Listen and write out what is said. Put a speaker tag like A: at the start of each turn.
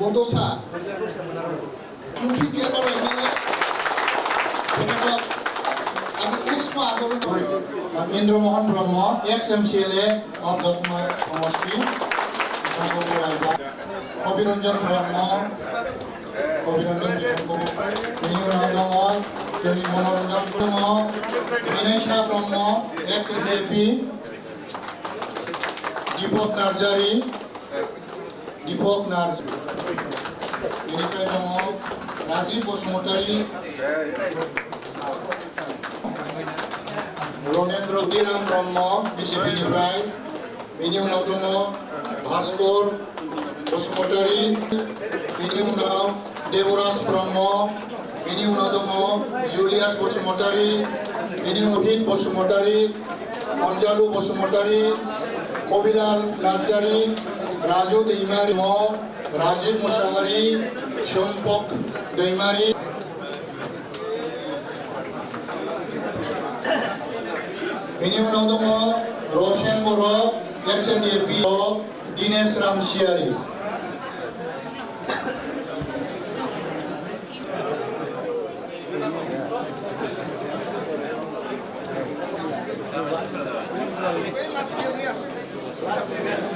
A: বডোসা UP কেয়াৰৰ MLA তেখেতক আমি উষ্মা আদৰণি ইন্দ্ৰমোহন ব্ৰহ্ম এক্স এমচিএলএ অফ দত্তমাই সমষ্টি কবিৰঞ্জন ব্ৰহ্ম মনোৰঞ্জন ব্ৰহ্ম বিনয় শাহ ব্ৰহ্ম এক্স এমপি দীপক নাৰ্জাৰী बेनिफ्राय दङ राजीव बसुमतारी रनेन्द्र दिनाम ब्रह्म बिजेपिनिफ्राय बेनि उनाव दङ भास्कर बसुमतारी बेनि उनाव देवराज ब्रह्म बेनि उनाव दङ जुलियास बसुमतारी बेनि उनाव हित बसुमतारी अनजालु बसुमतारी कबिलाल नार्जारी राजु दैमारी राजीव मुसाहारी सम्पक दैमारी बेनि उनाव दङ रसेन बर' एक्स एनडिएफबि दिनेश रामसियारि
B: Gracias.